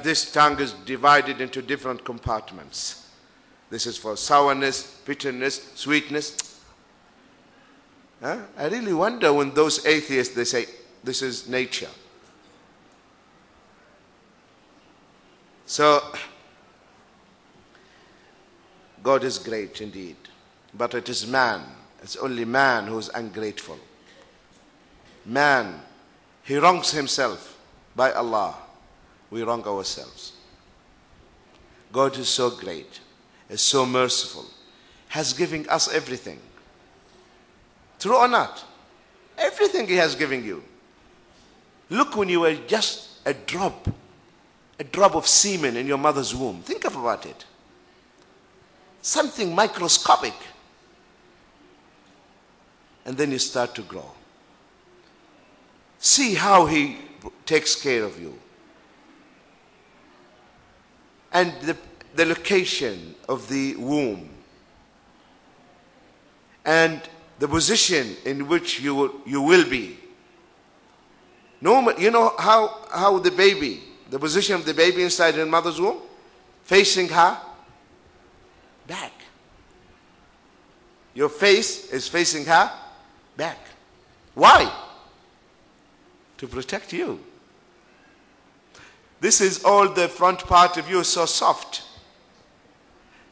This tongue is divided into different compartments. This is for sourness, bitterness, sweetness. I really wonder when those atheists, they say, this is nature. So, God is great indeed. But it is man. It's only man who is ungrateful. Man, he wrongs himself by Allah. We wrong ourselves. God is so great, is so merciful, has given us everything. True or not? Everything He has given you. Look, when you were just a drop of semen in your mother's womb. Think about it. Something microscopic. And then you start to grow. See how He takes care of you. And the location of the womb. And the position in which you will be. No, you know how the baby, the position of the baby inside her mother's womb? Facing her back. Your face is facing her back. Why? To protect you. This is all the front part of you is so soft.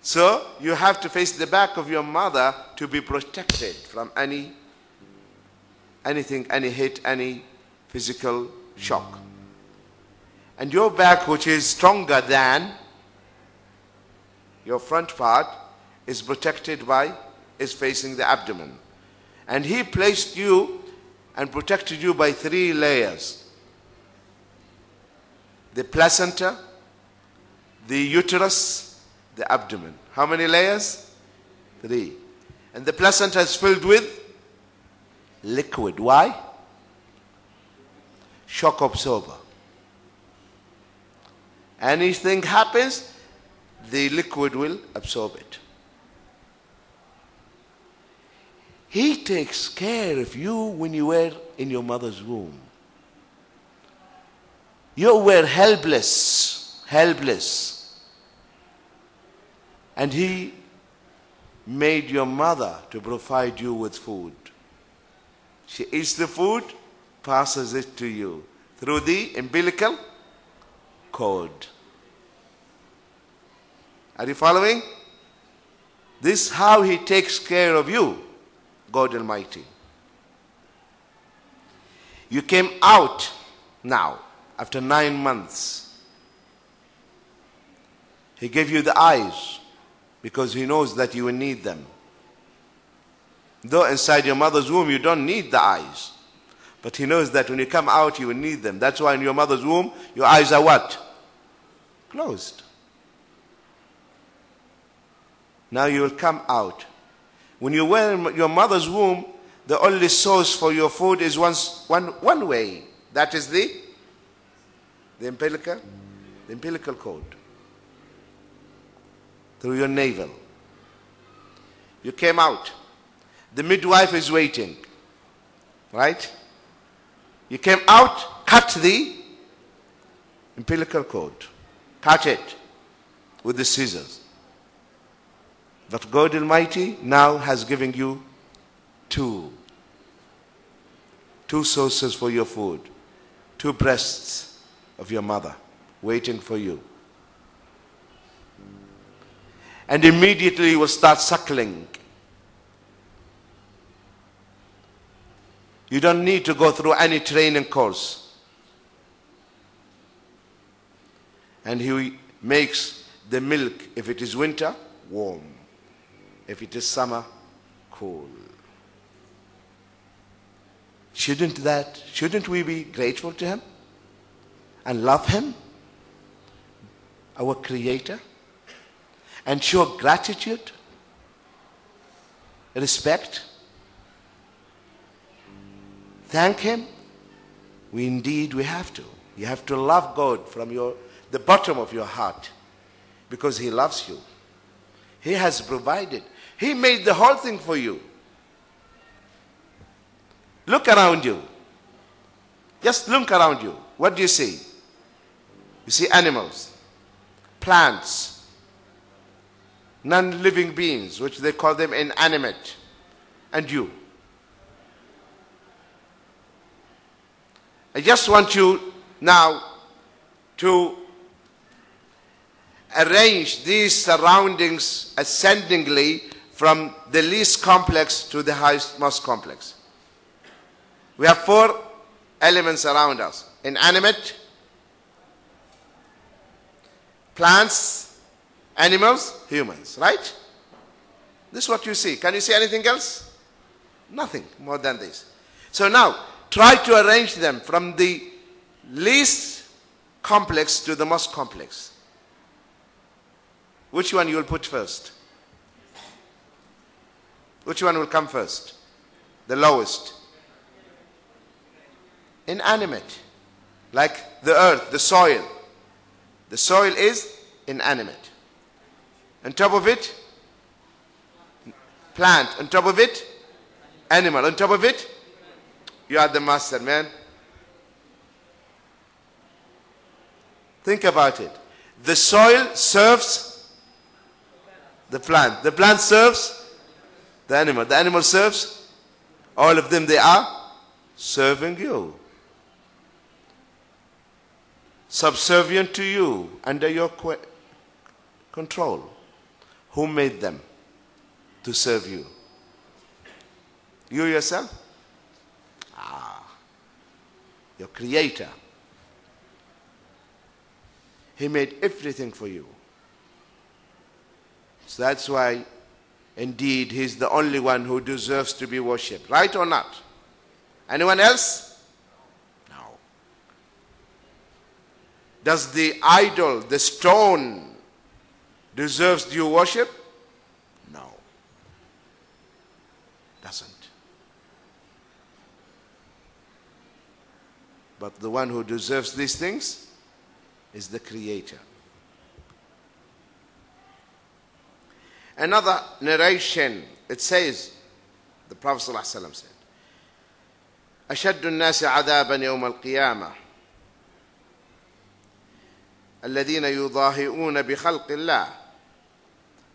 So you have to face the back of your mother to be protected from anything, any hit, any physical shock. And your back, which is stronger than your front part, is protected by, is facing the abdomen. And He placed you and protected you by 3 layers. The placenta, the uterus, the abdomen. How many layers? 3. And the placenta is filled with liquid. Why? Shock absorber. Anything happens, the liquid will absorb it. He takes care of you when you were in your mother's womb. You were helpless. And He made your mother to provide you with food. She eats the food, passes it to you through the umbilical cord. Are you following? This is how He takes care of you, God Almighty. You came out now. After 9 months, He gave you the eyes because He knows that you will need them. Though inside your mother's womb you don't need the eyes, but He knows that when you come out you will need them. That's why in your mother's womb your eyes are what? Closed. Now you will come out. When you were in your mother's womb, the only source for your food is one way. That is the umbilical cord. Through your navel. You came out. The midwife is waiting. Right? You came out, cut the umbilical cord. Cut it with the scissors. But God Almighty now has given you two sources for your food. 2 breasts of your mother waiting for you. And immediately you will start suckling. You don't need to go through any training course. And He makes the milk, if it is winter, warm. If it is summer, cool. Shouldn't we be grateful to Him? And love Him, our Creator, and show gratitude, respect, thank Him? We have to. You have to love God from the bottom of your heart, because He loves you. He has provided. He made the whole thing for you. Look around you. Just look around you. What do you see? You see animals, plants, non-living beings, which they call them inanimate, and you. I just want you now to arrange these surroundings ascendingly from the least complex to the highest, most complex. We have 4 elements around us: inanimate, plants, animals, humans, right? This is what you see. Can you see anything else? Nothing more than this. So now, try to arrange them from the least complex to the most complex. Which one you will put first? Which one will come first? The lowest. Inanimate. Like the earth, the soil. The soil is inanimate. On top of it, plant. On top of it, animal. On top of it, you are the master, man. Think about it. The soil serves the plant. The plant serves the animal. The animal serves all of them. They are serving you, subservient to you, under your control. Who made them to serve you? You yourself? Your creator. He made everything for you. So that's why, indeed, he's the only one who deserves to be worshipped. Right or not? Anyone else? No. Does the idol, the stone, deserves your worship? No. Doesn't. But the one who deserves these things is the Creator. Another narration, it says, the Prophet ﷺ said, أشد الناس عذابا يوم القيامة الذين يضاهئون بخلق الله.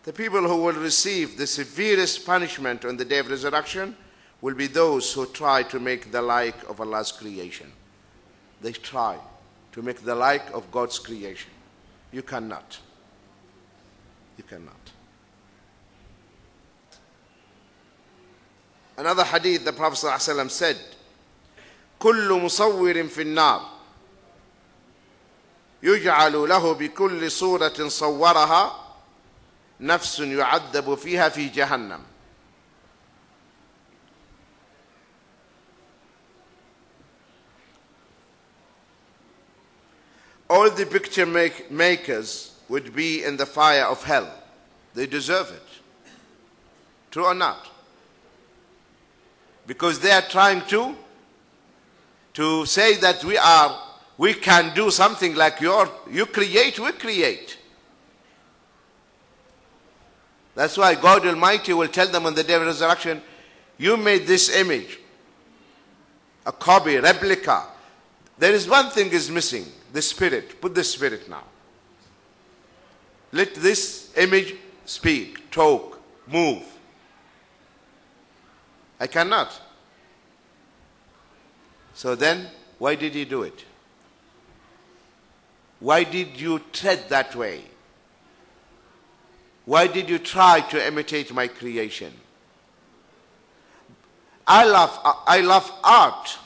The people who will receive the severest punishment on the day of resurrection will be those who try to make the like of Allah's creation. They try to make the like of God's creation. You cannot. You cannot. Another hadith, the Prophet ﷺ said, كل مصور في النار يجعل له بكل صورة صورها نفس يعذب فيها في جهنم. All the picture makers would be in the fire of hell. They deserve it. True or not? Because they are trying to say that we can do something like you create, we create. That's why God Almighty will tell them on the day of resurrection, you made this image, a copy, replica. There is one thing is missing, the spirit. Put the spirit now. Let this image speak, talk, move. I cannot. So then, why did he do it? Why did you tread that way? Why did you try to imitate my creation? I love art,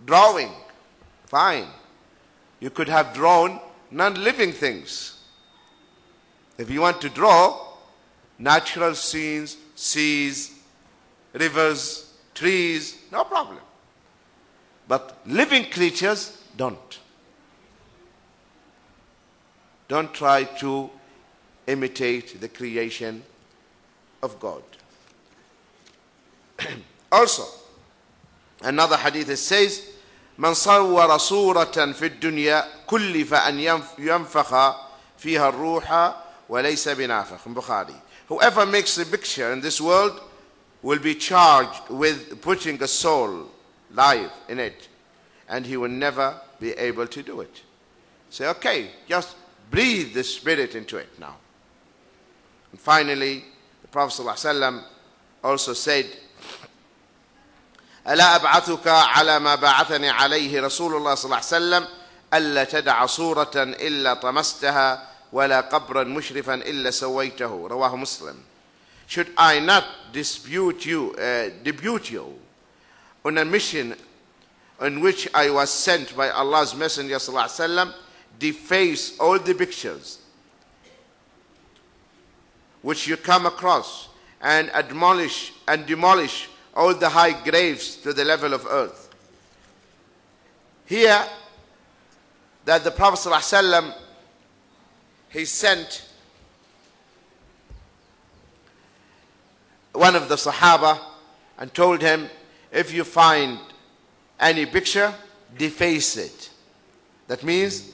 drawing. Fine. You could have drawn non-living things. If you want to draw natural scenes, seas, rivers, trees, no problem. But living creatures, don't. Don't try to imitate the creation of God. Also, another hadith says, من صور صورة في الدنيا كلف أن ينفخ فيها الروح وليس بنافخ. Bukhari. Whoever makes a picture in this world will be charged with putting a soul live in it, and he will never be able to do it. Say, okay, just breathe the spirit into it now. And finally, the Prophet ﷺ also said, ألا أبعثك على ما بعثني عليه رسول الله صلى الله عليه وسلم ألا تدع صورة إلا طمستها ولا قبرا مشرفا إلا سويته. رواه Muslim. Should I not debut you on a mission on which I was sent by Allah's Messenger sallallahu alaihi wasallam, deface all the pictures which you come across, and demolish all the high graves to the level of earth. Here, that the Prophet sallallahu alaihi wasallam, he sent one of the Sahaba and told him, if you find any picture, deface it. That means